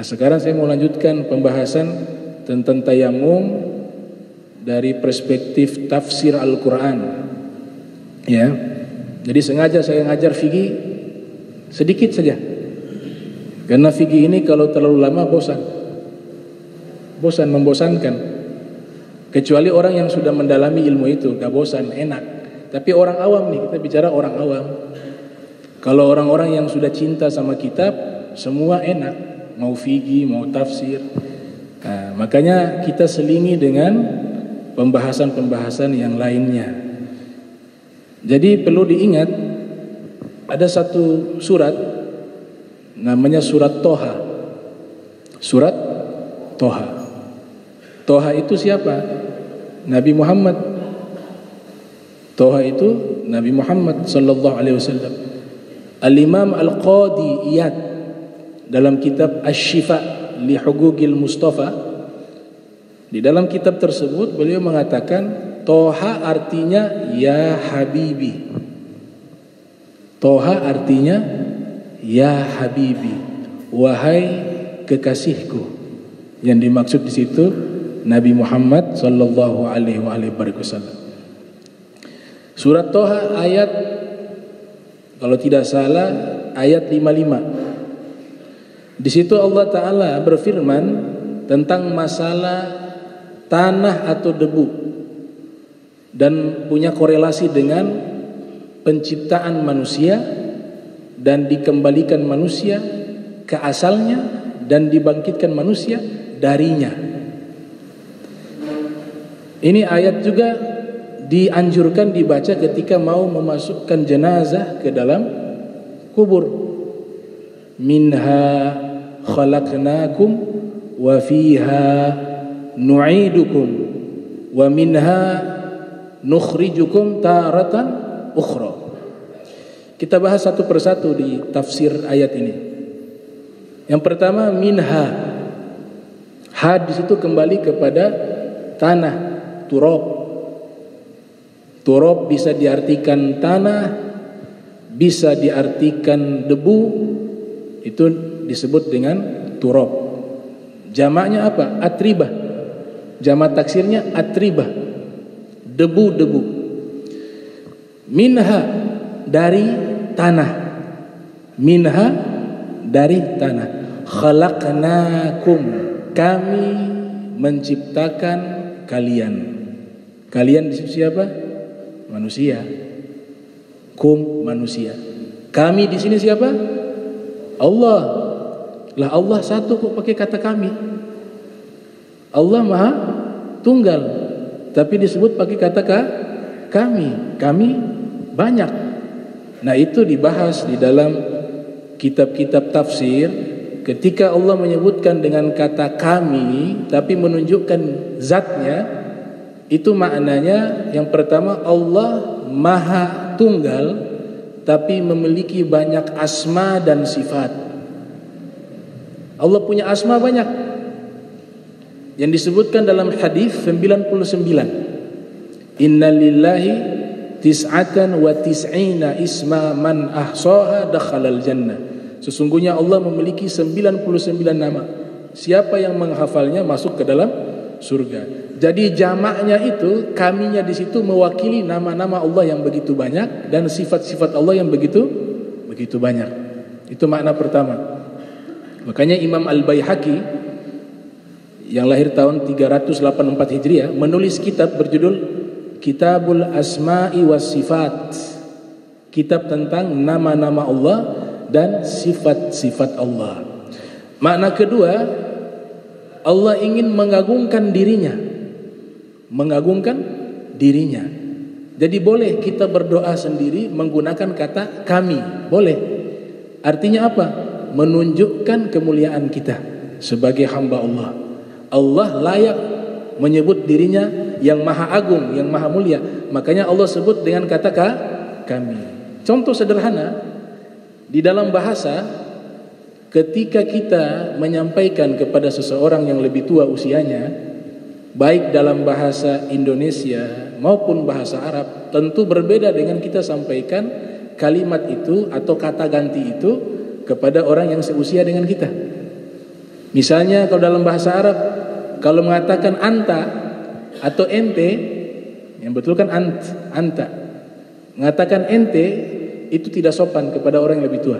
Nah, sekarang saya mau lanjutkan pembahasan tentang tayamum dari perspektif tafsir Al-Quran. Ya, jadi sengaja saya ngajar fikih sedikit saja, karena fikih ini kalau terlalu lama membosankan. Kecuali orang yang sudah mendalami ilmu itu, gak bosan, enak. Tapi orang awam nih, kita bicara orang awam. Kalau orang-orang yang sudah cinta sama kitab, semua enak, mau fikih, mau tafsir. Nah, makanya kita selingi dengan pembahasan-pembahasan yang lainnya. Jadi perlu diingat, ada satu surat namanya surat Toha. Surat Toha. Toha itu siapa? Nabi Muhammad. Toha itu Nabi Muhammad sallallahu alaihi wasallam. Al-Imam Al-Qadi Iyad dalam kitab Asy-Syifa li Hugugil Mustafa, di dalam kitab tersebut beliau mengatakan Toha artinya ya habibi. Toha artinya ya habibi, wahai kekasihku. Yang dimaksud di situ Nabi Muhammad sallallahu alaihi wasallam. Surat Toha ayat, kalau tidak salah, ayat 55. Di situ Allah Ta'ala berfirman tentang masalah tanah atau debu dan punya korelasi dengan penciptaan manusia dan dikembalikan manusia ke asalnya dan dibangkitkan manusia darinya. Ini ayat juga dianjurkan dibaca ketika mau memasukkan jenazah ke dalam kubur. Minha khalaqnakum wa fiha nu'idukum wa minha nukhrijukum taratan ukhra. Kita bahas satu persatu di tafsir ayat ini. Yang pertama, minha. Ha di situ kembali kepada tanah, turab. Turab bisa diartikan tanah, bisa diartikan debu, itu disebut dengan turab. Jamaknya apa? Atribah. Jamak taksirnya atribah, debu-debu. Minha, dari tanah. Minha, dari tanah. Khalaqnakum, kami menciptakan kalian. Kalian di situ siapa? Manusia. Kum, manusia. Kami di sini siapa? Allah. Lah Allah satu kok pakai kata kami? Allah Maha Tunggal, tapi disebut pakai kata kami. Kami banyak. Nah, itu dibahas di dalam kitab-kitab tafsir. Ketika Allah menyebutkan dengan kata kami tapi menunjukkan zatnya, itu maknanya yang pertama, Allah Maha Tunggal tapi memiliki banyak asma dan sifat. Allah punya asma banyak, yang disebutkan dalam hadis 99. Innalillahi tis'atan wa tis'ina isma man ahsaha dakhalal jannah. Sesungguhnya Allah memiliki 99 nama. Siapa yang menghafalnya masuk ke dalam surga. Jadi jamaknya itu, kaminya di situ mewakili nama-nama Allah yang begitu banyak dan sifat-sifat Allah yang begitu banyak. Itu makna pertama. Makanya Imam Al-Baihaqi yang lahir tahun 384 Hijriah menulis kitab berjudul Kitabul Asma'i was Sifat. Kitab tentang nama-nama Allah dan sifat-sifat Allah. Makna kedua, Allah ingin mengagungkan dirinya. Mengagungkan dirinya. Jadi boleh kita berdoa sendiri menggunakan kata kami, boleh. Artinya apa? Menunjukkan kemuliaan kita sebagai hamba Allah. Allah layak menyebut dirinya yang maha agung, yang maha mulia. Makanya Allah sebut dengan kata kami. Contoh sederhana, di dalam bahasa, ketika kita menyampaikan kepada seseorang yang lebih tua usianya, baik dalam bahasa Indonesia maupun bahasa Arab, tentu berbeda dengan kita sampaikan kalimat itu atau kata ganti itu kepada orang yang seusia dengan kita. Misalnya kalau dalam bahasa Arab, kalau mengatakan anta atau ente, yang betul kan anta. Mengatakan ente itu tidak sopan kepada orang yang lebih tua,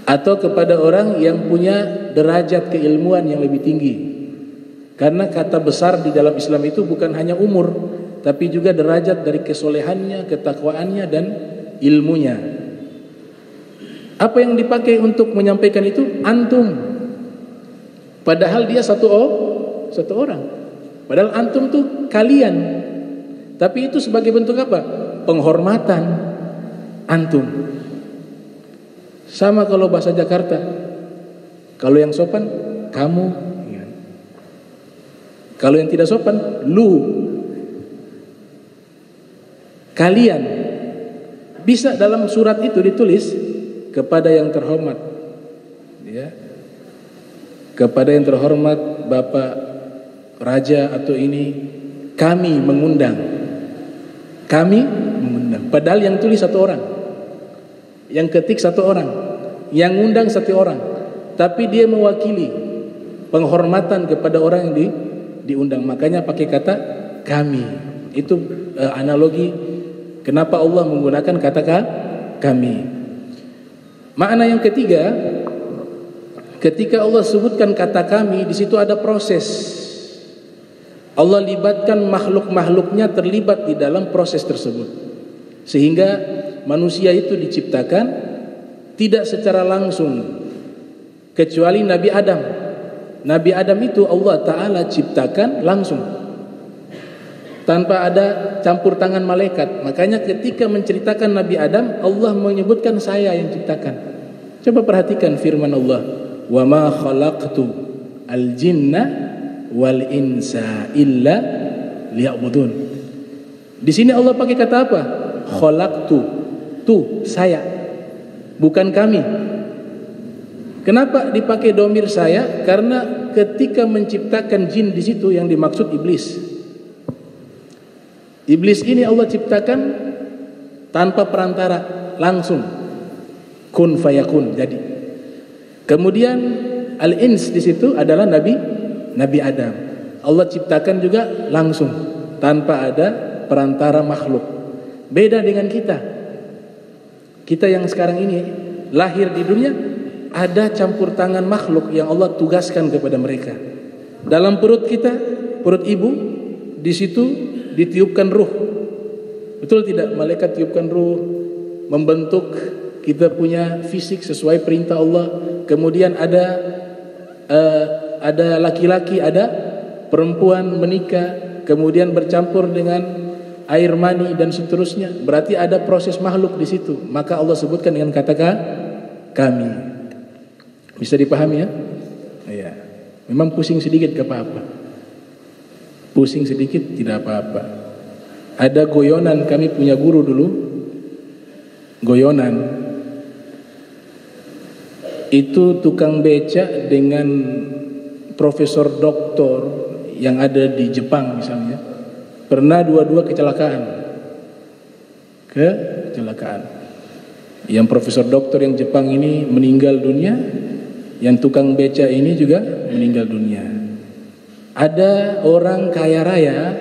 atau kepada orang yang punya derajat keilmuan yang lebih tinggi. Karena kata besar di dalam Islam itu bukan hanya umur, tapi juga derajat dari kesolehannya, ketakwaannya, dan ilmunya. Apa yang dipakai untuk menyampaikan itu? Antum. Padahal dia satu orang. Padahal antum tuh kalian. Tapi itu sebagai bentuk apa? Penghormatan antum. Sama kalau bahasa Jakarta. Kalau yang sopan, kamu. Kalau yang tidak sopan, lu. Kalian. Bisa dalam surat itu ditulis kepada yang terhormat, ya, kepada yang terhormat Bapak Raja atau ini, kami mengundang. Padahal yang tulis satu orang, yang ketik satu orang, yang ngundang satu orang, tapi dia mewakili penghormatan kepada orang yang diundang. Makanya pakai kata kami. Itu analogi kenapa Allah menggunakan kata kami. Makna yang ketiga, ketika Allah sebutkan kata kami, di situ ada proses. Allah libatkan makhluk-makhluknya terlibat di dalam proses tersebut. Sehingga manusia itu diciptakan tidak secara langsung, kecuali Nabi Adam. Nabi Adam itu Allah Ta'ala ciptakan langsung, tanpa ada campur tangan malaikat. Makanya ketika menceritakan Nabi Adam, Allah menyebutkan saya yang ciptakan. Coba perhatikan firman Allah, wa ma khalaqtu al-jinna wal insa illa liya'budun. Di sini Allah pakai kata apa? Khalaqtu, saya, bukan kami. Kenapa dipakai domir saya? Karena ketika menciptakan jin di situ yang dimaksud iblis. Iblis ini Allah ciptakan tanpa perantara, langsung kun fayakun, jadi. Kemudian al-ins di situ adalah Nabi Adam. Allah ciptakan juga langsung tanpa ada perantara makhluk. Beda dengan kita. Kita yang sekarang ini lahir di dunia, ada campur tangan makhluk yang Allah tugaskan kepada mereka. Dalam perut kita, perut ibu, di situ ditiupkan ruh. Betul tidak? Malaikat tiupkan ruh, membentuk kita punya fisik sesuai perintah Allah. Kemudian ada laki-laki, ada perempuan menikah, kemudian bercampur dengan air mani dan seterusnya. Berarti ada proses makhluk di situ. Maka Allah sebutkan dengan kata kami. Bisa dipahami ya? Iya. Memang pusing sedikit gak apa-apa. Pusing sedikit tidak apa-apa. Ada goyonan, kami punya guru dulu, goyonan itu tukang beca dengan profesor doktor yang ada di Jepang misalnya, pernah dua-dua kecelakaan. Yang profesor doktor yang Jepang ini meninggal dunia, yang tukang beca ini juga meninggal dunia. Ada orang kaya raya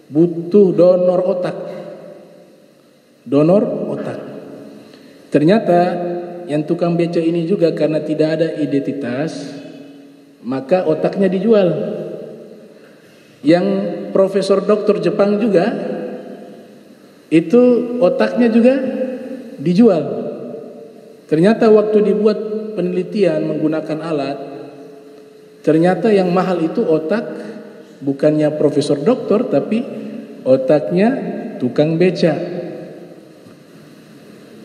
butuh donor otak. Ternyata yang tukang beca ini juga karena tidak ada identitas, maka otaknya dijual. Yang profesor doktor Jepang juga itu otaknya juga dijual. Ternyata waktu dibuat penelitian menggunakan alat, ternyata yang mahal itu otak bukannya profesor doktor, tapi otaknya tukang beca.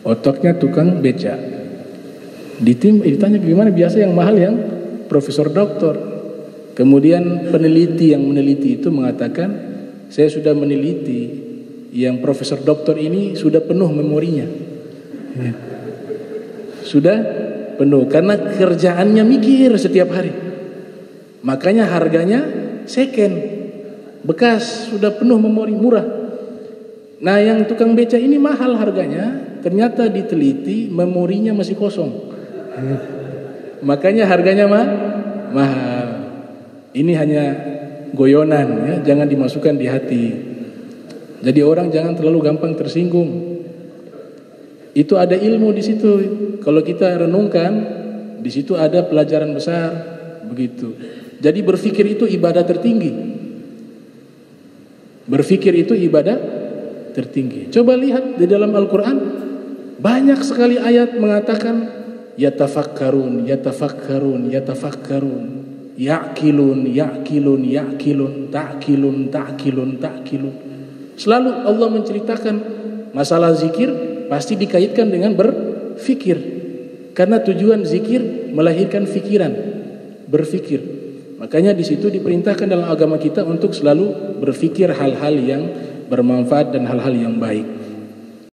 Otaknya tukang beca. Ditanya gimana, biasa yang mahal yang profesor doktor. Kemudian peneliti yang meneliti itu mengatakan, saya sudah meneliti yang profesor doktor ini sudah penuh memorinya. Ya. Sudah penuh karena kerjaannya mikir setiap hari. Makanya harganya second, bekas, sudah penuh memori, murah. Nah yang tukang beca ini mahal harganya, ternyata diteliti memorinya masih kosong. Makanya harganya mahal. Ini hanya goyonan ya, jangan dimasukkan di hati. Jadi orang jangan terlalu gampang tersinggung. Itu ada ilmu di situ. Kalau kita renungkan, di situ ada pelajaran besar, begitu. Jadi berpikir itu ibadah tertinggi. Berpikir itu ibadah tertinggi. Coba lihat di dalam Al-Quran, banyak sekali ayat mengatakan yatafakkarun, yatafakkarun, yatafakkarun, ya'kilun, ya'kilun, ya'kilun, ta'kilun, ta'kilun, ta'kilun. Selalu Allah menceritakan masalah zikir pasti dikaitkan dengan berfikir. Karena tujuan zikir melahirkan fikiran, berfikir. Makanya di situ diperintahkan dalam agama kita untuk selalu berfikir hal-hal yang bermanfaat dan hal-hal yang baik.